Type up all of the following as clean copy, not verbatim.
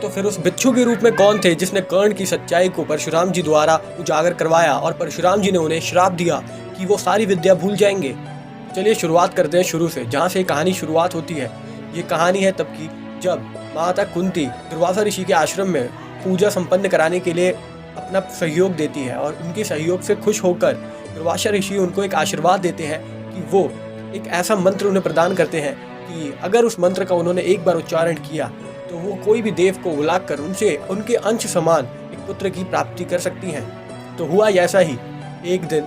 तो फिर उस बिच्छू के रूप में कौन थे जिसने कर्ण की सच्चाई को परशुराम जी द्वारा उजागर करवाया और परशुराम जी ने उन्हें श्राप दिया कि वो सारी विद्या भूल जाएंगे। चलिए शुरुआत करते हैं शुरू से, जहाँ से कहानी शुरुआत होती है। ये कहानी है तब की जब माता कुंती दुर्वासा ऋषि के आश्रम में पूजा संपन्न कराने के लिए अपना सहयोग देती है और उनके सहयोग से खुश होकर दुर्वासा ऋषि उनको एक आशीर्वाद देते हैं कि वो एक ऐसा मंत्र उन्हें प्रदान करते हैं कि अगर उस मंत्र का उन्होंने एक बार उच्चारण किया तो वो कोई भी देव को बुलाकर उनसे उनके अंश समान एक पुत्र की प्राप्ति कर सकती हैं। तो हुआ ऐसा ही। एक दिन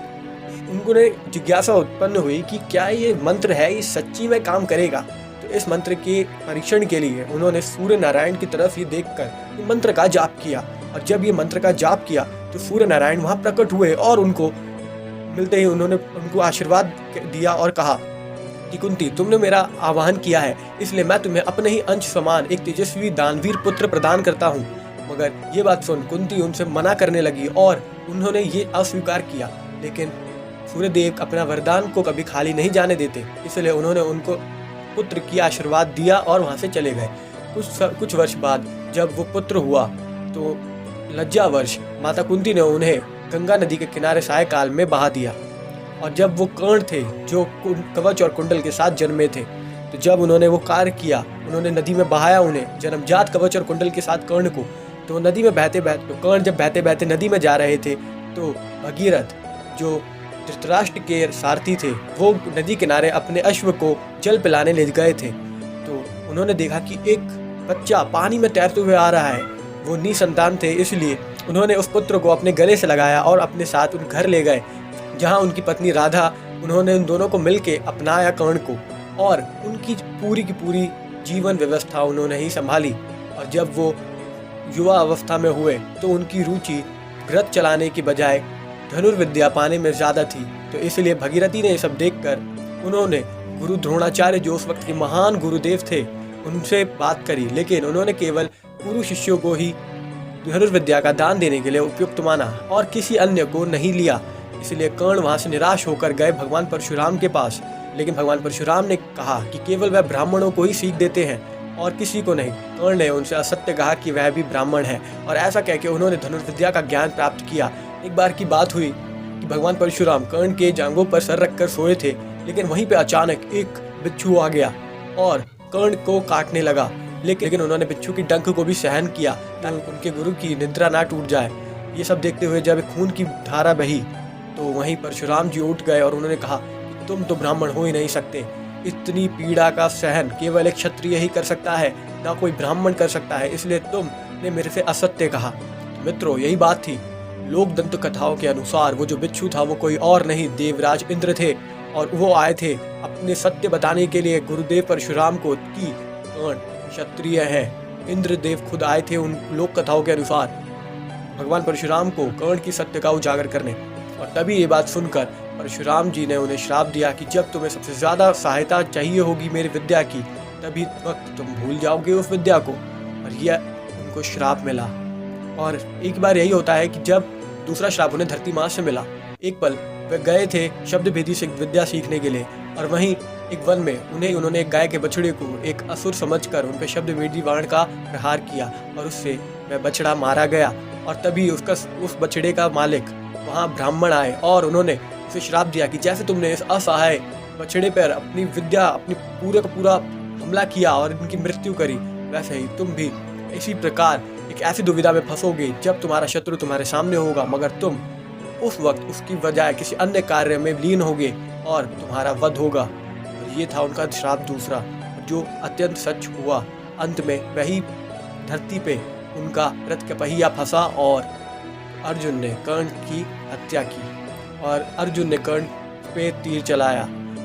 उनको जिज्ञासा उत्पन्न हुई कि क्या ये मंत्र है, ये सच्ची में काम करेगा। तो इस मंत्र के परीक्षण के लिए उन्होंने सूर्य नारायण की तरफ ही देखकर मंत्र का जाप किया और जब ये मंत्र का जाप किया तो सूर्य नारायण वहाँ प्रकट हुए और उनको मिलते ही उन्होंने उनको आशीर्वाद दिया और कहा कि कुंती, तुमने मेरा आह्वान किया है, इसलिए मैं तुम्हें अपने ही अंश समान एक तेजस्वी दानवीर पुत्र प्रदान करता हूँ। मगर ये बात सुन कुंती उनसे मना करने लगी और उन्होंने ये अस्वीकार किया। लेकिन सूर्यदेव अपना वरदान को कभी खाली नहीं जाने देते, इसलिए उन्होंने उनको पुत्र की आशीर्वाद दिया और वहाँ से चले गए। कुछ वर्ष बाद जब वो पुत्र हुआ तो लज्जावश माता कुंती ने उन्हें गंगा नदी के किनारे सायकाल में बहा दिया। और जब वो कर्ण थे जो कवच और कुंडल के साथ जन्मे थे, तो जब उन्होंने वो कार्य किया, उन्होंने नदी में बहाया उन्हें जन्मजात कवच और कुंडल के साथ कर्ण को। तो नदी में बहते कर्ण जब बहते बहते नदी में जा रहे थे तो भगीरथ जो धृतराष्ट्र के सारथी थे वो नदी किनारे अपने अश्व को जल पिलाने ले गए थे। तो उन्होंने देखा कि एक बच्चा पानी में तैरते हुए आ रहा है। वो निसंतान थे, इसलिए उन्होंने उस पुत्र को अपने गले से लगाया और अपने साथ उन घर ले गए, जहाँ उनकी पत्नी राधा, उन्होंने उन दोनों को मिलके अपनाया कर्ण को और उनकी की पूरी जीवन व्यवस्था उन्होंने ही संभाली। और जब वो युवा अवस्था में हुए तो उनकी रुचि रथ चलाने की बजाय धनुर्विद्या पाने में ज़्यादा थी। तो इसलिए भगीरथी ने ये सब देखकर उन्होंने गुरु द्रोणाचार्य जो उस वक्त के महान गुरुदेव थे उनसे बात करी, लेकिन उन्होंने केवल गुरु शिष्यों को ही धनुर्विद्या का दान देने के लिए उपयुक्त माना और किसी अन्य को नहीं लिया। इसलिए कर्ण वहाँ से निराश होकर गए भगवान परशुराम के पास, लेकिन भगवान परशुराम ने कहा कि केवल वह ब्राह्मणों को ही सीख देते हैं और किसी को नहीं। कर्ण ने उनसे असत्य कहा कि वह भी ब्राह्मण है और ऐसा कह के उन्होंने धनुर्विद्या का ज्ञान प्राप्त किया। एक बार की बात हुई कि भगवान परशुराम कर्ण के जांघों पर सर रखकर सोए थे, लेकिन वहीं पर अचानक एक बिच्छू आ गया और कर्ण को काटने लगा। लेकिन उन्होंने बिच्छू की डंक को भी सहन किया ताकि उनके गुरु की निद्रा ना टूट जाए। ये सब देखते हुए जब खून की धारा बही तो वहीं परशुराम जी उठ गए और उन्होंने कहा कि तुम तो ब्राह्मण हो ही नहीं सकते। इतनी पीड़ा का सहन केवल एक क्षत्रिय ही कर सकता है, ना कोई ब्राह्मण कर सकता है, इसलिए तुमने मेरे से असत्य कहा। तो मित्रों, यही बात थी। लोक दंत कथाओं के अनुसार वो जो बिच्छू था वो कोई और नहीं, देवराज इंद्र थे और वो आए थे अपने सत्य बताने के लिए गुरुदेव परशुराम को कि कर्ण क्षत्रिय है। इंद्रदेव खुद आए थे उन लोक कथाओं के अनुसार भगवान परशुराम को कर्ण की सत्य का उजागर करने। और तभी ये बात सुनकर परशुराम जी ने उन्हें श्राप दिया कि जब तुम्हें सबसे ज़्यादा सहायता चाहिए होगी मेरी विद्या की, तभी वक्त तुम भूल जाओगे उस विद्या को। और यह उनको श्राप मिला। और एक बार यही होता है कि जब दूसरा श्राप उन्हें धरती माँ से मिला, एक पल वे गए थे शब्द भेदी से विद्या सीखने के लिए और वहीं एक वन में उन्होंने एक गाय के बछड़े को एक असुर समझकर उन पर शब्द भेदी बाण का प्रहार किया और उससे वह बछड़ा मारा गया। और तभी उस बछड़े का मालिक वहाँ ब्राह्मण आए और उन्होंने उसे श्राप दिया कि जैसे तुमने इस असहाय बछड़े पर अपनी विद्या अपनी पूरे का पूरा हमला किया और इनकी मृत्यु करी, वैसे ही तुम भी इसी प्रकार एक ऐसी दुविधा में फंसोगे जब तुम्हारा शत्रु तुम्हारे सामने होगा, मगर तुम उस वक्त उसकी बजाय किसी अन्य कार्य में लीन होगे और तुम्हारा वध होगा। और ये था उनका श्राप दूसरा, जो अत्यंत सच हुआ। अंत में वही धरती पे उनका रथ का पहिया फंसा और अर्जुन ने कर्ण की हत्या की और अर्जुन ने कर्ण पे तीर चलाया।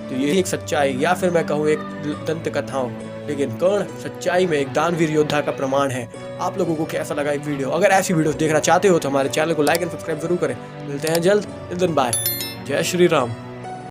तो ये एक सच्चाई या फिर मैं कहूँ एक दंत कथाओं, लेकिन कर्ण सच्चाई में एक दानवीर योद्धा का प्रमाण है। आप लोगों को कैसा लगा ये वीडियो? अगर ऐसी वीडियोस देखना चाहते हो तो हमारे चैनल को लाइक एंड सब्सक्राइब जरूर करें। मिलते हैं जल्द। बाय। जय श्री राम।